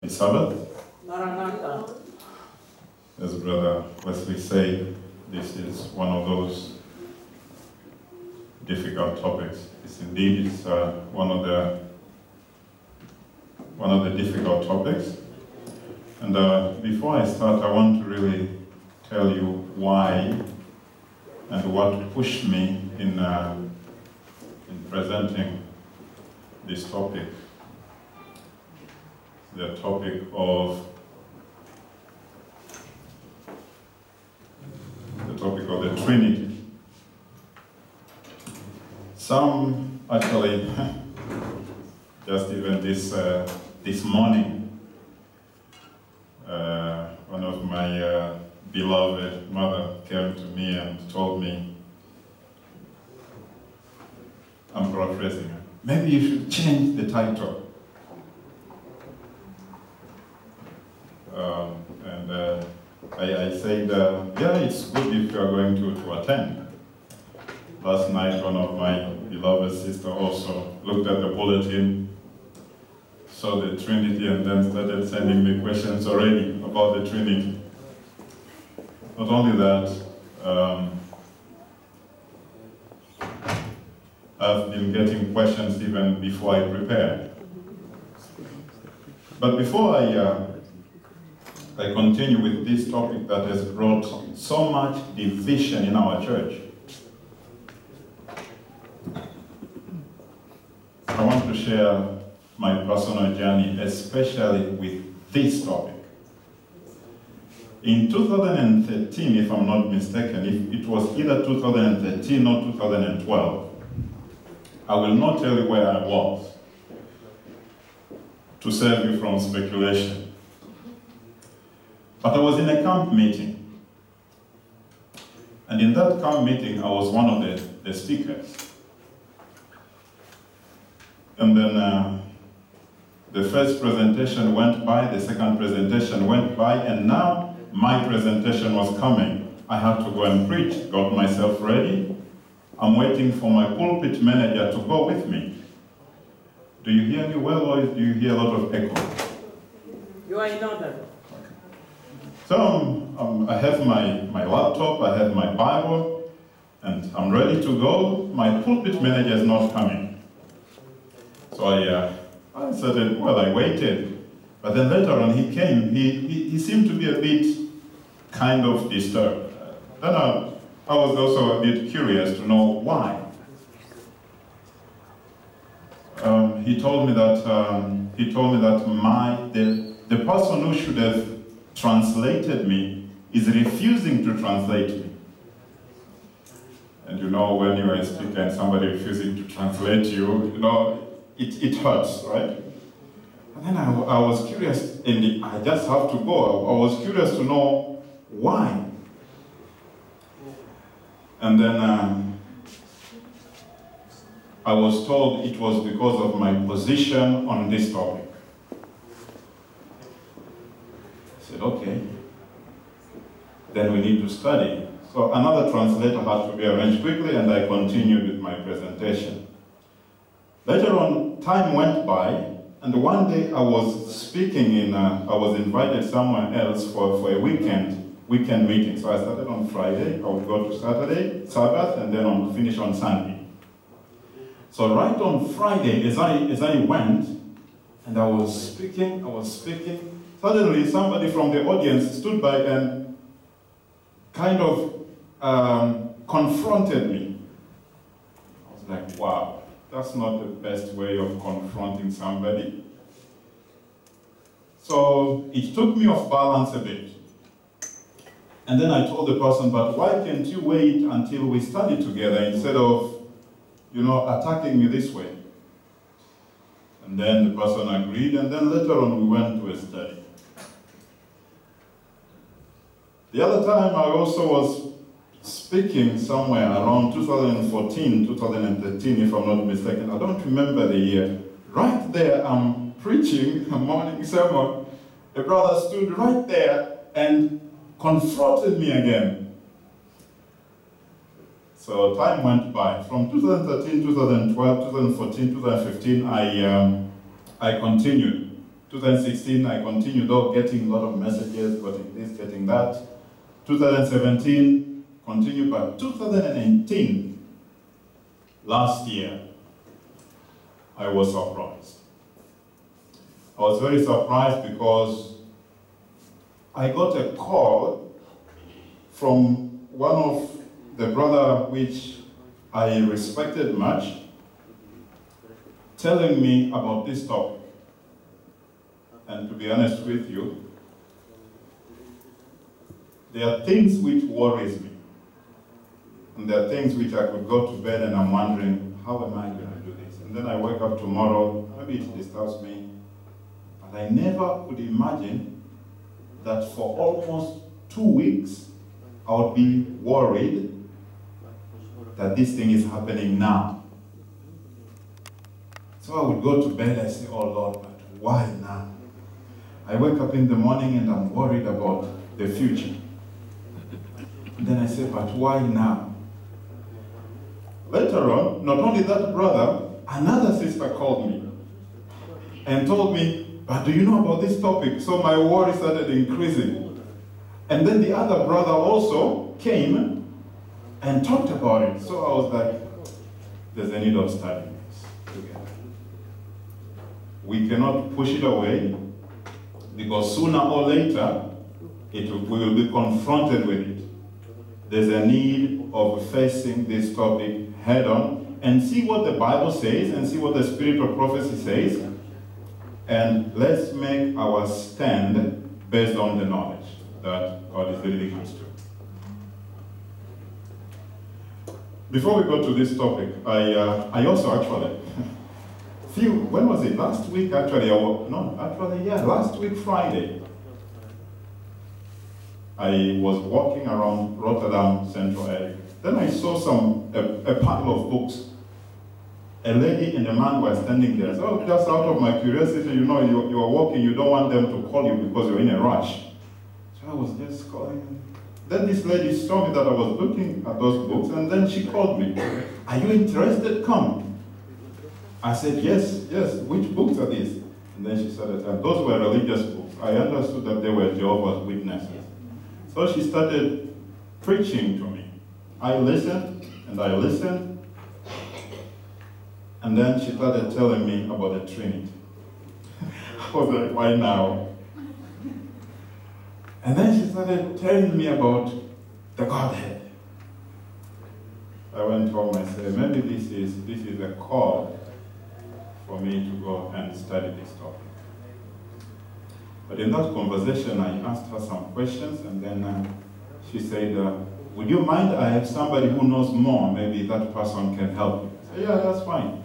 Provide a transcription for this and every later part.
Sabbath. As Brother Wesley said, this is one of those difficult topics. It's indeed one of the difficult topics. And before I start, I want to really tell you why and what pushed me in presenting this topic. The topic of the Trinity. Some actually, just even this morning, one of my beloved mother came to me and told me, I'm paraphrasing her, maybe you should change the title. I said, yeah, it's good if you are going to attend. Last night, one of my beloved sisters also looked at the bulletin, saw the Trinity, and then started sending me questions already about the Trinity. Not only that, I've been getting questions even before I prepared. But before I continue with this topic that has brought so much division in our church, I want to share my personal journey, especially with this topic. In 2013, if I'm not mistaken, if it was either 2013 or 2012, I will not tell you where I was to save you from speculation. But I was in a camp meeting. And in that camp meeting, I was one of the speakers. And then the first presentation went by, the second presentation went by, and now my presentation was coming. I had to go and preach, got myself ready. I'm waiting for my pulpit manager to go with me. Do you hear me well, or do you hear a lot of echo? You are in order. So I have my laptop, I have my Bible, and I'm ready to go. My pulpit manager is not coming. So I said, well, I waited. But then later on he came. He seemed to be a bit kind of disturbed. Then I was also a bit curious to know why. He told me that the person who should have translated me is refusing to translate me. And you know, when you are a speaker and somebody refusing to translate you, you know, it hurts, right? And then I was curious, and I just have to go. I was curious to know why. And then I was told it was because of my position on this topic. I said, okay, then we need to study. So another translator had to be arranged quickly, and I continued with my presentation. Later on, time went by, and one day I was speaking I was invited somewhere else for a weekend meeting. So I started on Friday, I would go to Saturday, Sabbath, and then on finish on Sunday. So right on Friday, as I went, and I was speaking, suddenly somebody from the audience stood by and kind of confronted me. I was like, wow, that's not the best way of confronting somebody. So it took me off balance a bit. And then I told the person, but why can't you wait until we study together instead of, you know, attacking me this way? And then the person agreed, and then later on we went to a study. The other time I also was speaking somewhere around 2014, 2013, if I'm not mistaken. I don't remember the year. Right there, I'm preaching a morning sermon. A brother stood right there and confronted me again. So time went by. From 2013, 2012, 2014, 2015, I continued. 2016, I continued getting a lot of messages, getting this, getting that. 2017, continued, but 2018, last year, I was surprised. I was very surprised because I got a call from one of the brother which I respected much, telling me about this topic. And to be honest with you, there are things which worries me. And there are things which I could go to bed and I'm wondering, how am I going to do this? And then I wake up tomorrow, maybe it disturbs me, but I never could imagine that for almost 2 weeks, I would be worried that this thing is happening now. So I would go to bed and say, oh Lord, but why now? I wake up in the morning and I'm worried about the future. And then I say, but why now? Later on, not only that brother, another sister called me and told me, but do you know about this topic? So my worry started increasing. And then the other brother also came and talked about it. So I was like, there's a need of studying this together. We cannot push it away because sooner or later we will be confronted with it. There's a need of facing this topic head on and see what the Bible says and see what the spirit of prophecy says, and let's make our stand based on the knowledge that God is leading us to. Before we go to this topic, I also actually, when was it? Last week actually, last week Friday, I was walking around Rotterdam Central area. Then I saw a pile of books. A lady and a man were standing there. So just out of my curiosity, you are walking, you don't want them to call you because you're in a rush. So I was just calling. Then this lady saw me that I was looking at those books, and then she called me. Are you interested? Come. I said, yes. Which books are these? And then she said, those were religious books. I understood that they were Jehovah's Witnesses. So she started preaching to me. I listened, and then she started telling me about the Trinity. I was like, why now? And then she started telling me about the Godhead. I went home and said, maybe this is a call for me to go and study this topic. But in that conversation, I asked her some questions, and then she said, would you mind? I have somebody who knows more. Maybe that person can help you. I said, yeah, that's fine.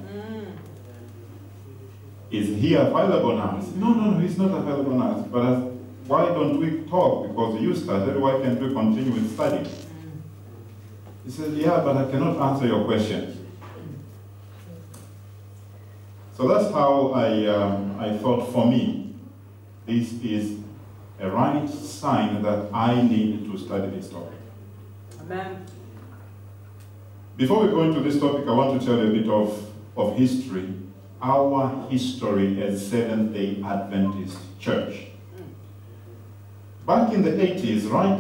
Is he available now? I said, no, he's not available now. But why don't we talk? Because you started, why can't we continue with studying? He said, yeah, but I cannot answer your questions. So that's how I thought, for me, this is a right sign that I need to study this topic. Amen. Before we go into this topic, I want to tell you a bit of history. Our history as Seventh-day Adventist Church. Back in the 80s, right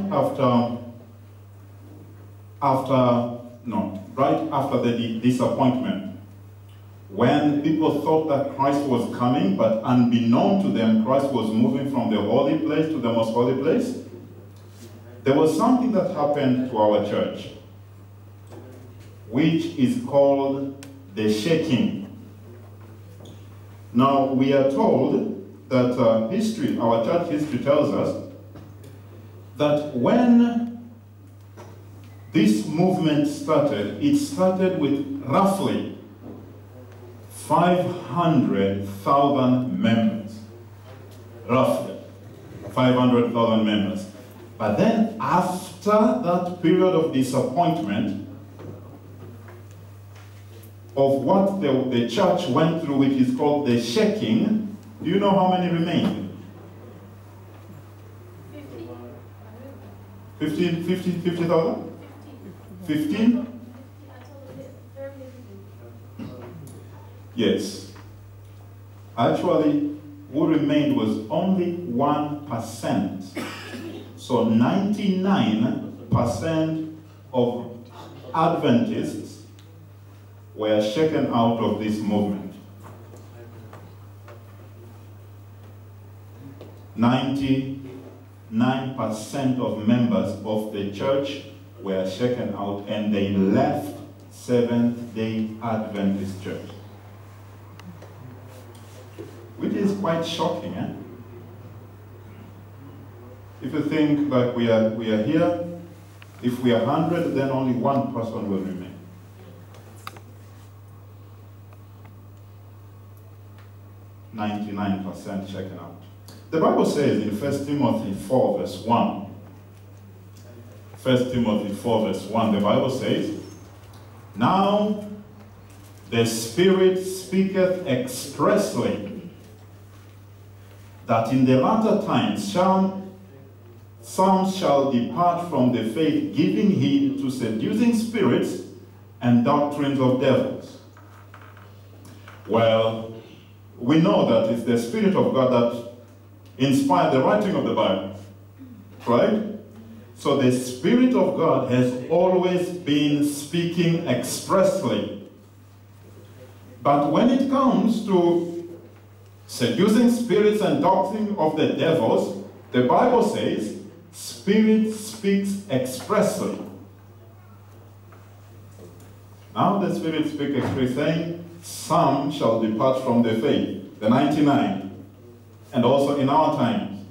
after the disappointment, when people thought that Christ was coming, but unbeknown to them, Christ was moving from the holy place to the most holy place, there was something that happened to our church, which is called the shaking. Now, we are told that our church history tells us that when this movement started, it started with roughly 500,000 members. Roughly 500,000 members. But then after that period of disappointment, of what the church went through, which is called the shaking, do you know how many remained? 50,000? 15? Yes. Actually, who remained was only 1%. So 99% of Adventists were shaken out of this movement. 99% of members of the church were shaken out, and they left Seventh-day Adventist Church. Which is quite shocking, eh? If you think like we are here, if we are 100, then only one person will remain. "99% shaken out." The Bible says in 1 Timothy 4 verse 1, 1 Timothy 4 verse 1, the Bible says, "Now the Spirit speaketh expressly, that in the latter times some shall depart from the faith, giving heed to seducing spirits and doctrines of devils." Well, we know that it's the Spirit of God that inspired the writing of the Bible, right? So the Spirit of God has always been speaking expressly. But when it comes to seducing spirits and doctrine of the devils, the Bible says, Spirit speaks expressly. Now the Spirit speaks expressly, saying, some shall depart from the faith, the 99, and also in our times,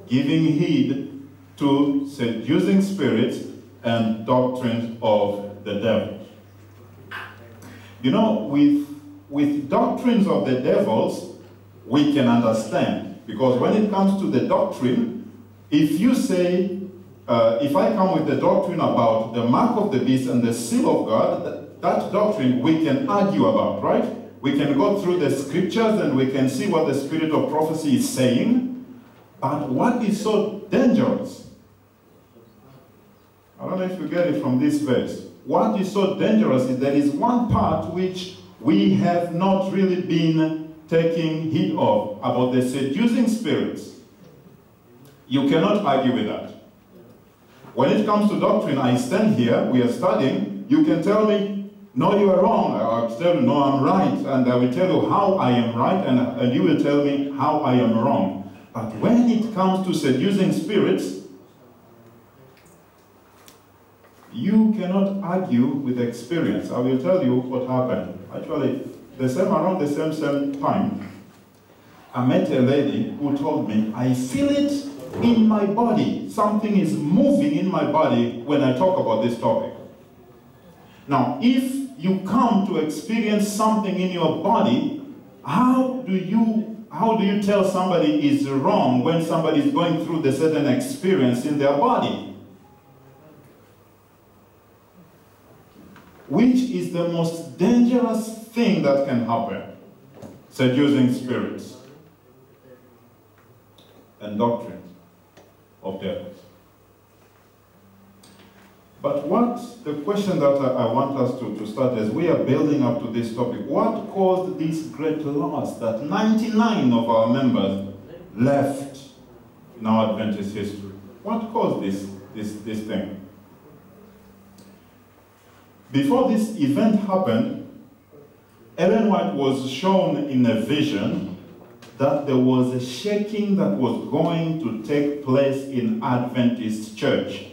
giving heed to seducing spirits and doctrines of the devil. You know, with doctrines of the devils, we can understand, because when it comes to the doctrine, if you say, if I come with the doctrine about the mark of the beast and the seal of God, that doctrine we can argue about, right? We can go through the scriptures and we can see what the spirit of prophecy is saying. But what is so dangerous? I don't know if you get it from this verse. What is so dangerous is there is one part which we have not really been taking heed of, about the seducing spirits. You cannot argue with that. When it comes to doctrine, I stand here, we are studying, you can tell me, no, you are wrong. I'll tell you, no, I'm right. And I will tell you how I am right, and you will tell me how I am wrong. But when it comes to seducing spirits, you cannot argue with experience. I will tell you what happened. Actually, around the same time, I met a lady who told me, I feel it in my body. Something is moving in my body when I talk about this topic. Now, if you come to experience something in your body, how do you tell somebody is wrong when somebody is going through the certain experience in their body? Which is the most dangerous thing that can happen? Seducing spirits and doctrines of devils. But the question that I want us to start as we are building up to this topic, what caused this great loss that 99 of our members left in our Adventist history? What caused this thing? Before this event happened, Ellen White was shown in a vision that there was a shaking that was going to take place in Adventist church.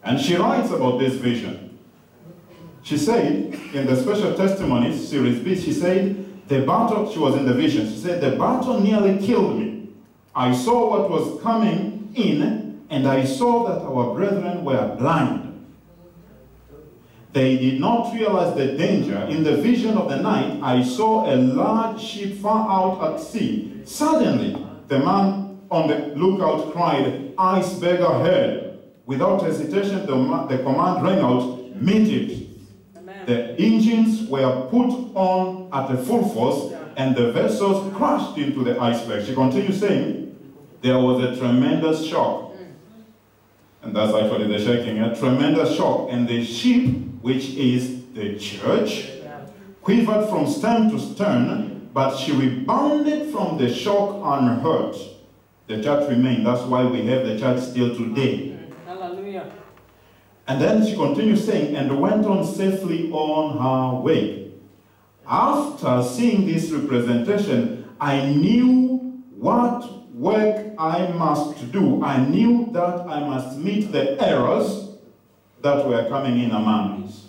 And she writes about this vision. She said, in the Special Testimonies, Series B, she said, she was in the vision, she said, the battle nearly killed me. I saw what was coming in, and I saw that our brethren were blind. They did not realize the danger. In the vision of the night, I saw a large ship far out at sea. Suddenly, the man on the lookout cried, iceberg ahead. Without hesitation, the command rang out, meet it. Amen. The engines were put on at a full force, and the vessels crashed into the iceberg. She continues saying, there was a tremendous shock. And that's actually the shaking, a tremendous shock. And the ship, which is the church, quivered from stem to stern, but she rebounded from the shock unhurt. The church remained. That's why we have the church still today. Hallelujah. And then she continues saying, and went on safely on her way. After seeing this representation, I knew what work I must do. I knew that I must meet the errors that were coming in among us.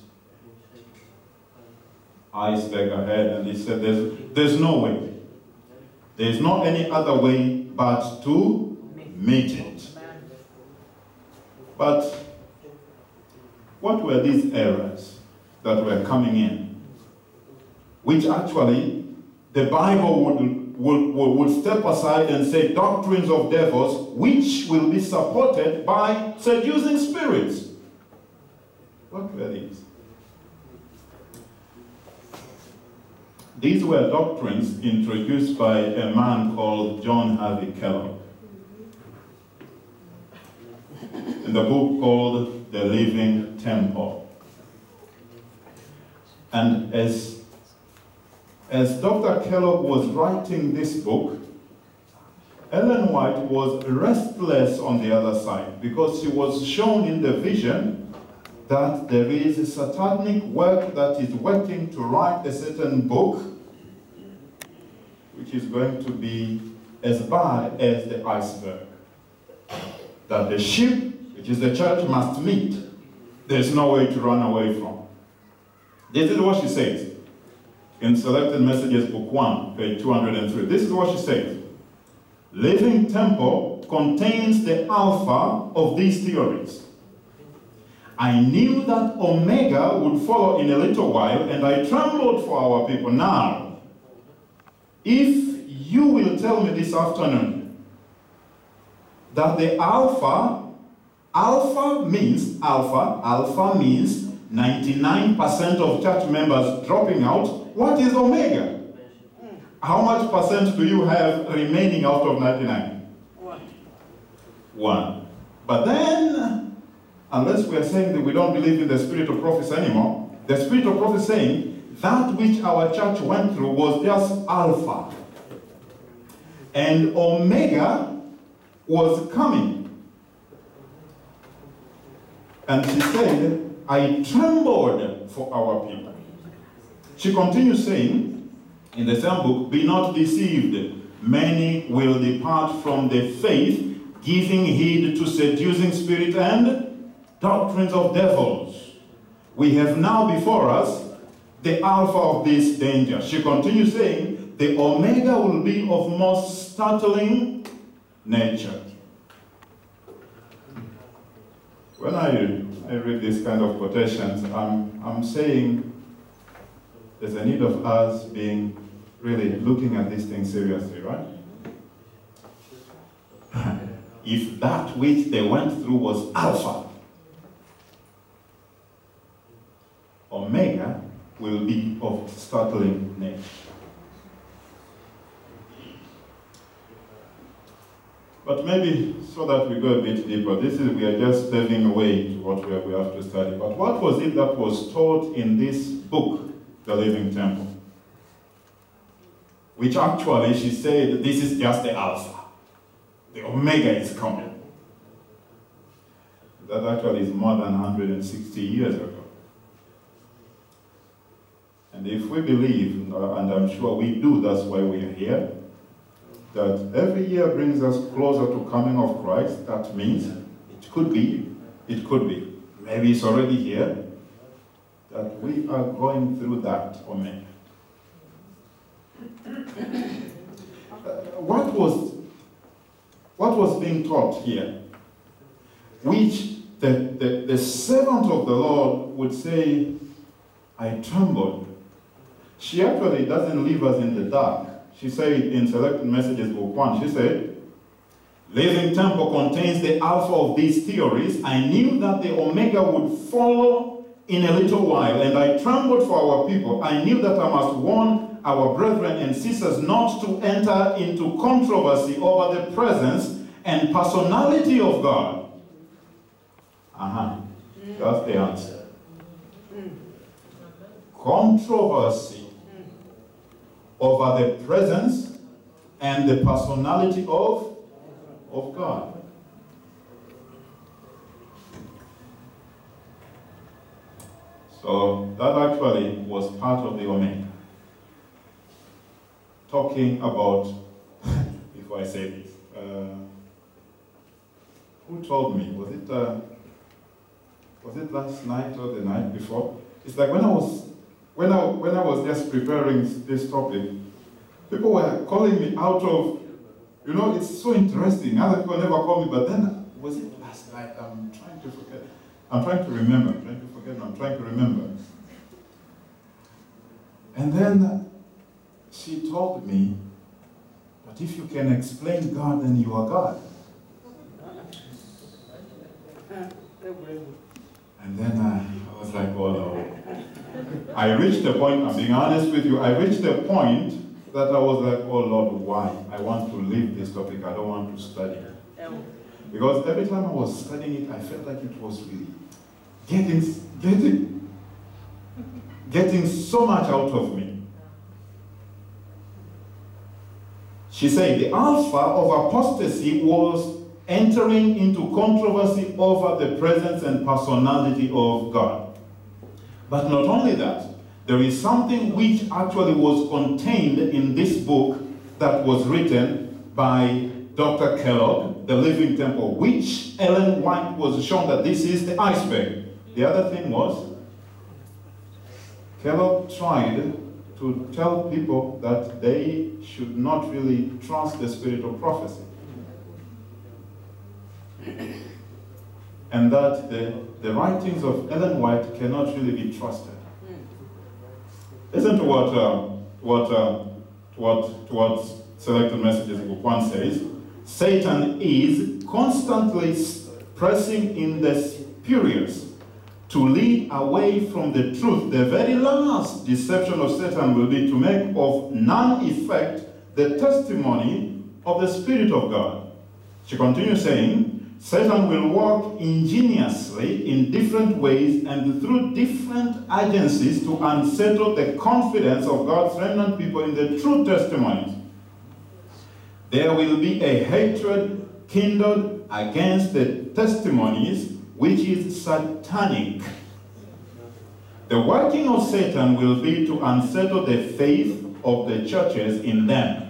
I staggered ahead and he said, there's no way. There's no any other way but to meet it. But what were these errors that were coming in? Which actually the Bible would step aside and say doctrines of devils, which will be supported by seducing spirits. What were these? These were doctrines introduced by a man called John Harvey Kellogg in the book called The Living Temple. And as Dr. Kellogg was writing this book, Ellen White was restless on the other side because she was shown in the vision that there is a satanic work that is working to write a certain book which is going to be as bad as the iceberg. That the ship, which is the church, must meet. There's no way to run away from. This is what she says in Selected Messages, Book 1, page 203. This is what she says. Living Temple contains the alpha of these theories. I knew that Omega would follow in a little while, and I trembled for our people. Now, if you will tell me this afternoon that the alpha means 99% of church members dropping out, what is Omega? How much percent do you have remaining out of 99? 1. But then, unless we are saying that we don't believe in the spirit of prophecy anymore, the spirit of prophecy is saying that which our church went through was just alpha. And Omega was coming. And she said, I trembled for our people. She continues saying, in the same book, be not deceived. Many will depart from the faith, giving heed to seducing spirit and doctrines of devils. We have now before us the alpha of this danger. She continues saying, the Omega will be of most startling nature. When I read this kind of quotations, I'm saying there's a need of us being really looking at these things seriously, right? If that which they went through was alpha, Omega will be of startling nature. But maybe so that we go a bit deeper, we are just delving away to what we have to study. But what was it that was taught in this book, The Living Temple? Which actually she said, this is just the alpha. The Omega is coming. That actually is more than 160 years ago. And if we believe, and I'm sure we do, that's why we are here, that every year brings us closer to coming of Christ, that means it could be, maybe it's already here, that we are going through that Omega. What was being taught here? Which the servant of the Lord would say, I trembled. She actually doesn't leave us in the dark. She said in Selected Messages, Book 1, she said, Living Temple contains the alpha of these theories. I knew that the Omega would follow in a little while, and I trembled for our people. I knew that I must warn our brethren and sisters not to enter into controversy over the presence and personality of God. That's the answer. Controversy over the presence and the personality of God. So that actually was part of the Omega. Talking about, before I say this, who told me? Was it last night or the night before? It's like when I was just preparing this topic, people were calling me out of, it's so interesting. Other people never call me, but then, was it last night? I'm trying to forget. I'm trying to remember. And then she told me, but if you can explain God, then you are God. And then I was like, oh no. I reached a point, I'm being honest with you, I reached a point that I was like, oh Lord, why? I want to leave this topic, I don't want to study it. Because every time I was studying it, I felt like it was really getting so much out of me. She said the alpha of apostasy was entering into controversy over the presence and personality of God. But not only that, there is something which actually was contained in this book that was written by Dr. Kellogg, The Living Temple, which Ellen White was shown that this is the iceberg. The other thing was, Kellogg tried to tell people that they should not really trust the spirit of prophecy. And that the writings of Ellen White cannot really be trusted. Listen to what Selected Messages Book 1 says. Satan is constantly pressing in the spurious to lead away from the truth. The very last deception of Satan will be to make of none effect the testimony of the Spirit of God. She continues saying, Satan will work ingeniously in different ways and through different agencies to unsettle the confidence of God's remnant people in the true testimonies. There will be a hatred kindled against the testimonies, which is satanic. The working of Satan will be to unsettle the faith of the churches in them.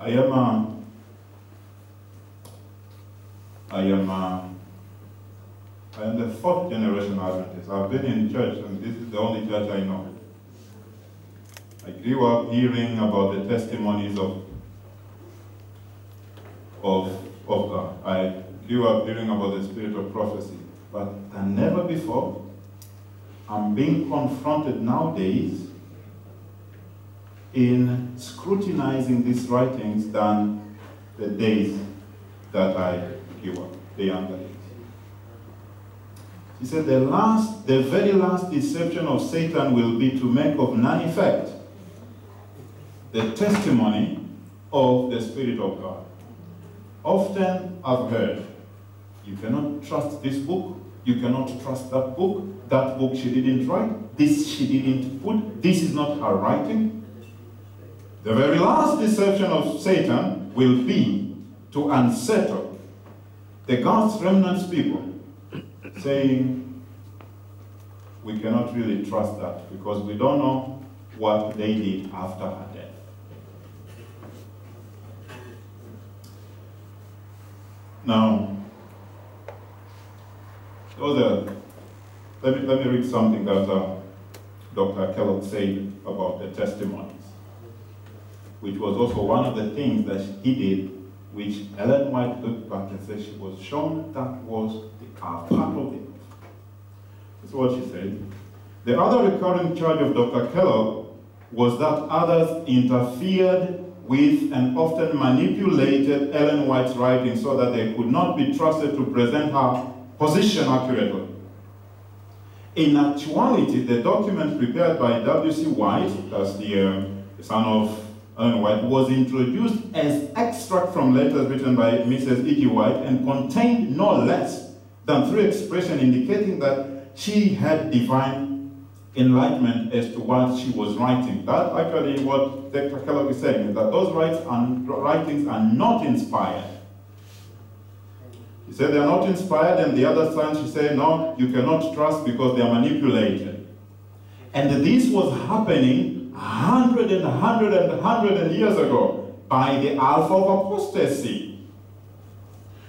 I am the fourth generation Adventist. I've been in church, and this is the only church I know. I grew up hearing about the testimonies of God. I grew up hearing about the spirit of prophecy. But than never before, I'm being confronted nowadays in scrutinizing these writings than the days that I grew up, the younger days. He said the very last deception of Satan will be to make of none effect the testimony of the Spirit of God. Often I've heard, you cannot trust this book, you cannot trust that book she didn't write, this she didn't put, this is not her writing. The very last deception of Satan will be to unsettle the God's remnant's people, saying, we cannot really trust that because we don't know what they did after her death. Now, let me read something that Dr. Kellogg said about the testimonies, which was also one of the things that he did, which Ellen White looked back and said she was shown that was part of it. That's what she said. The other recurring charge of Dr. Kellogg was that others interfered with and often manipulated Ellen White's writing so that they could not be trusted to present her position accurately. In actuality, the document prepared by W.C. White, that's the son of Ellen White, was introduced as extract from letters written by Mrs. E.G. White and contained no less than 3 expressions indicating that she had divine enlightenment as to what she was writing. That actually what Dr. Kellogg is saying, is that those writings are not inspired. He said they are not inspired, and the other side, she said, no, you cannot trust because they are manipulated. And this was happening 100 years ago by the alpha of apostasy.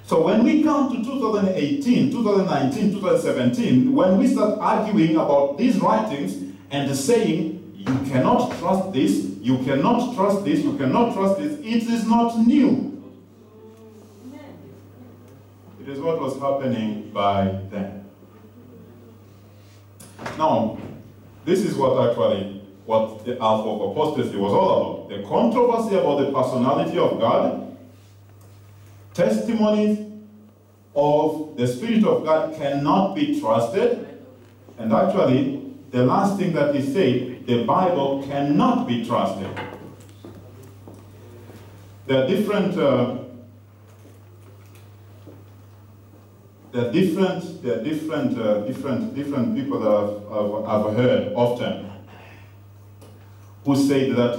So when we come to 2018, 2019, 2017, when we start arguing about these writings and saying, you cannot trust this, you cannot trust this, you cannot trust this, it is not new. It is what was happening by then. Now, this is what the alpha of apostasy was all about. The controversy about the personality of God, testimonies of the Spirit of God cannot be trusted. And actually, the last thing that he said, the Bible cannot be trusted. There are different people that I've heard often who say that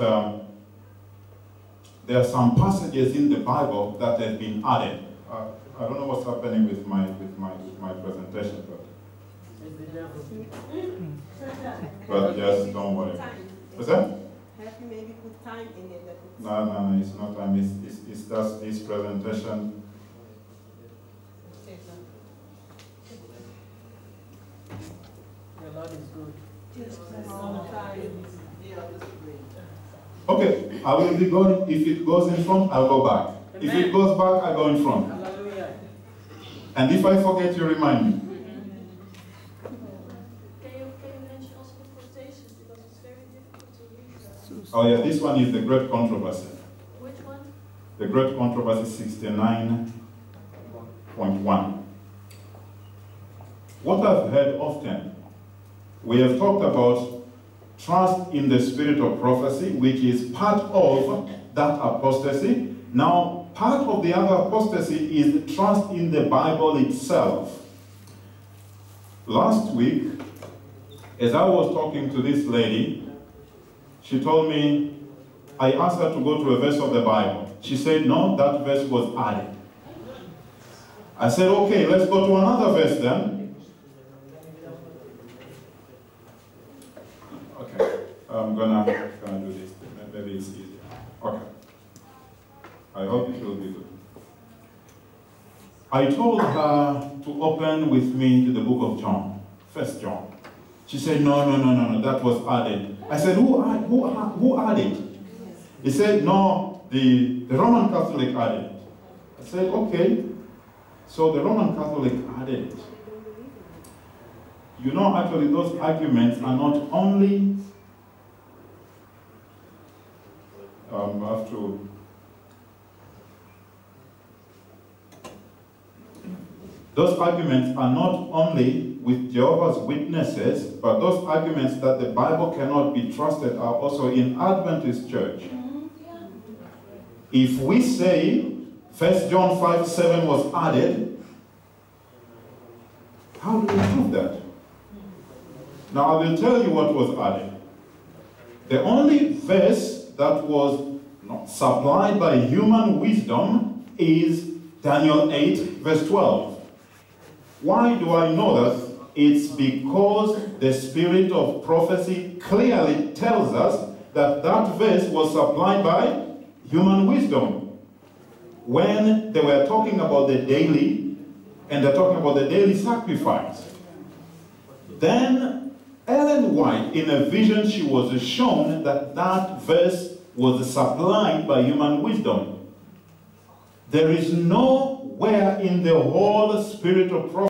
there are some passages in the Bible that have been added. I don't know what's happening with my presentation, but just don't worry. What's that? Have you maybe put time in it? No, it's not time. It's just this presentation. The Lord is good. Okay, I will be going. If it goes in front, I'll go back. Amen. If it goes back, I go in front. Hallelujah. And if I forget, you remind me. Can you mention also the quotations, because it's very difficult to read that. Oh yeah, this one is the Great Controversy. Which one? The Great Controversy 69.1. What I've heard often, we have talked about trust in the spirit of prophecy, which is part of that apostasy. Now, part of the other apostasy is trust in the Bible itself. Last week, as I was talking to this lady, she told me, I asked her to go to a verse of the Bible. She said, no, that verse was added. I said, okay, let's go to another verse then. Okay, I'm gonna do this. Maybe it's easier. Okay. I hope it will be good. I told her to open with me to the book of John, 1 John. She said, no, that was added. I said, who added? He said, no, the Roman Catholic added it. I said, okay, so the Roman Catholic added it. You know, actually, those arguments are not only, those arguments are not only with Jehovah's Witnesses, but those arguments that the Bible cannot be trusted are also in Adventist Church. If we say 1 John 5:7 was added, how do we prove that? Now I will tell you what was added. The only verse that was supplied by human wisdom is Daniel 8 verse 12. Why do I know that? It's because the spirit of prophecy clearly tells us that that verse was supplied by human wisdom. When they were talking about the daily, and they're talking about the daily sacrifice. Then Ellen White, in a vision, she was shown that that verse was supplied by human wisdom. There is nowhere in the whole spirit of prophecy